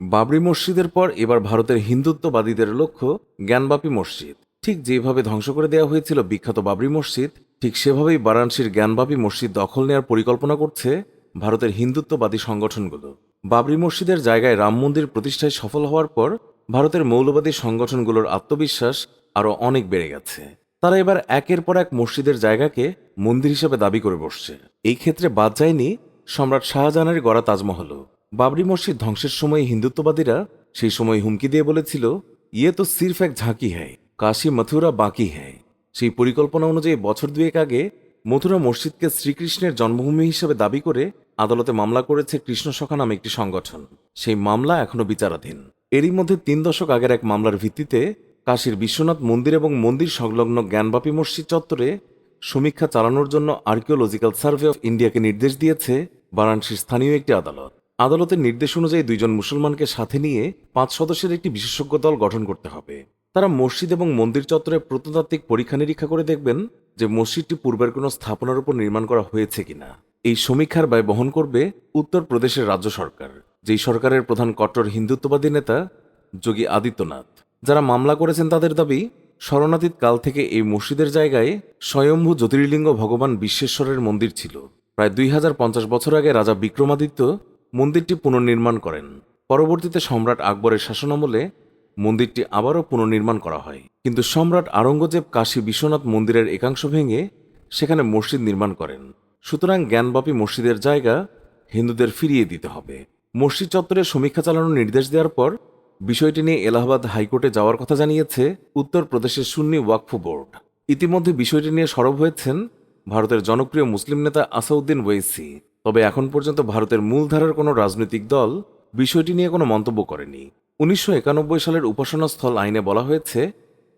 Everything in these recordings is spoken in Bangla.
বাবরি মসজিদের পর এবার ভারতের হিন্দুত্ববাদীদের লক্ষ্য জ্ঞানবাপী মসজিদ। ঠিক যেভাবে ধ্বংস করে দেওয়া হয়েছিল বিখ্যাত বাবরি মসজিদ, ঠিক সেভাবেই বারাণসীর জ্ঞানবাপী মসজিদ দখল নেওয়ার পরিকল্পনা করছে ভারতের হিন্দুত্ববাদী সংগঠনগুলো। বাবরি মসজিদের জায়গায় রাম মন্দির প্রতিষ্ঠায় সফল হওয়ার পর ভারতের মৌলবাদী সংগঠনগুলোর আত্মবিশ্বাস আরও অনেক বেড়ে গেছে। তারা এবার একের পর এক মসজিদের জায়গাকে মন্দির হিসেবে দাবি করে বসছে। এই ক্ষেত্রে বাদ যায়নি সম্রাট শাহজাহানের গড়া তাজমহলও। বাবরি মসজিদ ধ্বংসের সময় হিন্দুত্ববাদীরা সেই সময় হুমকি দিয়ে বলেছিল, ইয়ে তো সির্ফ এক ঝাঁকি হ্যায়, কাশী মথুরা বাকি হ্যায়। সেই পরিকল্পনা অনুযায়ী বছর দুয়েক আগে মথুরা মসজিদকে শ্রীকৃষ্ণের জন্মভূমি হিসেবে দাবি করে আদালতে মামলা করেছে কৃষ্ণ সখা নামে একটি সংগঠন। সেই মামলা এখনও বিচারাধীন। এরই মধ্যে ৩ দশক আগের এক মামলার ভিত্তিতে কাশীর বিশ্বনাথ মন্দির এবং মন্দির সংলগ্ন জ্ঞানবাপী মসজিদ চত্বরে সমীক্ষা চালানোর জন্য আর্কিওলজিক্যাল সার্ভে অফ ইন্ডিয়াকে নির্দেশ দিয়েছে বারাণসীর স্থানীয় একটি আদালত। আদালতের নির্দেশ অনুযায়ী 2 জন মুসলমানকে সাথে নিয়ে 5 সদস্যের একটি বিশেষজ্ঞ দল গঠন করতে হবে। তারা মসজিদ এবং মন্দির চত্বরে প্রত্নতাত্ত্বিক পরীক্ষা নিরীক্ষা করে দেখবেন যে মসজিদটি পূর্বের কোনো স্থাপনার উপর নির্মাণ করা হয়েছে কিনা। এই সমীক্ষার ব্যয় বহন করবে উত্তরপ্রদেশের রাজ্য সরকার, যেই সরকারের প্রধান কট্টর হিন্দুত্ববাদী নেতা যোগী আদিত্যনাথ। যারা মামলা করেছেন তাদের দাবি, শরণাতীত কাল থেকে এই মসজিদের জায়গায় স্বয়ম্ভু জ্যোতির্লিঙ্গ ভগবান বিশ্বেশ্বরের মন্দির ছিল। প্রায় 2050 বছর আগে রাজা বিক্রমাদিত্য মন্দিরটি পুনর্নির্মাণ করেন। পরবর্তীতে সম্রাট আকবরের শাসনামলে মন্দিরটি আবারও পুনর্নির্মাণ করা হয়। কিন্তু সম্রাট আওরঙ্গজেব কাশী বিশ্বনাথ মন্দিরের একাংশ ভেঙে সেখানে মসজিদ নির্মাণ করেন। সুতরাং জ্ঞানবাপী মসজিদের জায়গা হিন্দুদের ফিরিয়ে দিতে হবে। মসজিদ চত্বরে সমীক্ষা চালানোর নির্দেশ দেওয়ার পর বিষয়টি নিয়ে এলাহাবাদ হাইকোর্টে যাওয়ার কথা জানিয়েছে উত্তরপ্রদেশের সুন্নি ওয়াকফ বোর্ড। ইতিমধ্যে বিষয়টি নিয়ে সরব হয়েছেন ভারতের জনপ্রিয় মুসলিম নেতা আসাউদ্দিন ওয়েসি। তবে এখন পর্যন্ত ভারতের মূলধারার কোনো রাজনৈতিক দল বিষয়টি নিয়ে কোনো মন্তব্য করেনি। 1991 সালের উপাসনাস্থল আইনে বলা হয়েছে,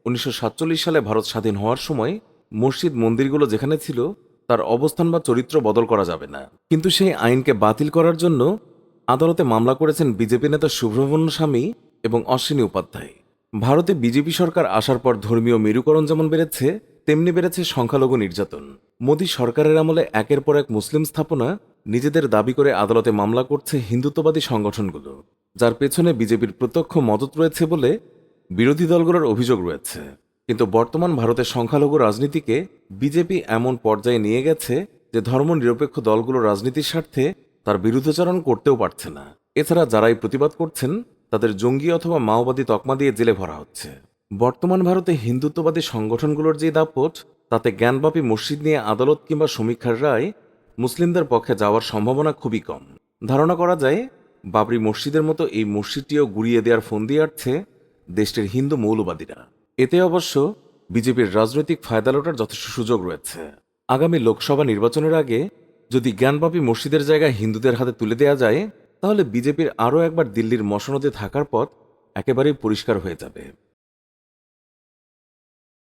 1947 সালে ভারত স্বাধীন হওয়ার সময় মসজিদ মন্দিরগুলো যেখানে ছিল তার অবস্থান বা চরিত্র বদল করা যাবে না। কিন্তু সেই আইনকে বাতিল করার জন্য আদালতে মামলা করেছেন বিজেপি নেতা সুব্রমণ্য স্বামী এবং অশ্বিনী উপাধ্যায়। ভারতে বিজেপি সরকার আসার পর ধর্মীয় মেরুকরণ যেমন বেড়েছে, তেমনি বেড়েছে সংখ্যালঘু নির্যাতন। মোদী সরকারের আমলে একের পর এক মুসলিম স্থাপনা নিজেদের দাবি করে আদালতে মামলা করছে হিন্দুত্ববাদী সংগঠনগুলো, যার পেছনে বিজেপির প্রত্যক্ষ মদত রয়েছে বলে বিরোধী দলগুলোর অভিযোগ রয়েছে। কিন্তু বর্তমান ভারতের সংখ্যালঘু রাজনীতিকে বিজেপি এমন পর্যায়ে নিয়ে গেছে যে ধর্মনিরপেক্ষ দলগুলো রাজনীতির স্বার্থে তার বিরুদ্ধাচরণ করতেও পারছে না। এছাড়া যারাই প্রতিবাদ করছেন তাদের জঙ্গি অথবা মাওবাদী তকমা দিয়ে জেলে ভরা হচ্ছে। বর্তমান ভারতে হিন্দুত্ববাদী সংগঠনগুলোর যে দাপট, তাতে জ্ঞানবাপী মসজিদ নিয়ে আদালত কিংবা সমীক্ষার রায় মুসলিমদের পক্ষে যাওয়ার সম্ভাবনা খুবই কম। ধারণা করা যায় বাবরি মসজিদের মতো এই মসজিদটিও গুড়িয়ে দেওয়ার ফন্দি আটছে দেশটির হিন্দু মৌলবাদীরা। এতে অবশ্য বিজেপির রাজনৈতিক ফায়দা লোটার যথেষ্ট সুযোগ রয়েছে। আগামী লোকসভা নির্বাচনের আগে যদি জ্ঞানবাপী মসজিদের জায়গায় হিন্দুদের হাতে তুলে দেওয়া যায়, তাহলে বিজেপির আরও একবার দিল্লির মসনদে থাকার পথ একেবারেই পরিষ্কার হয়ে যাবে।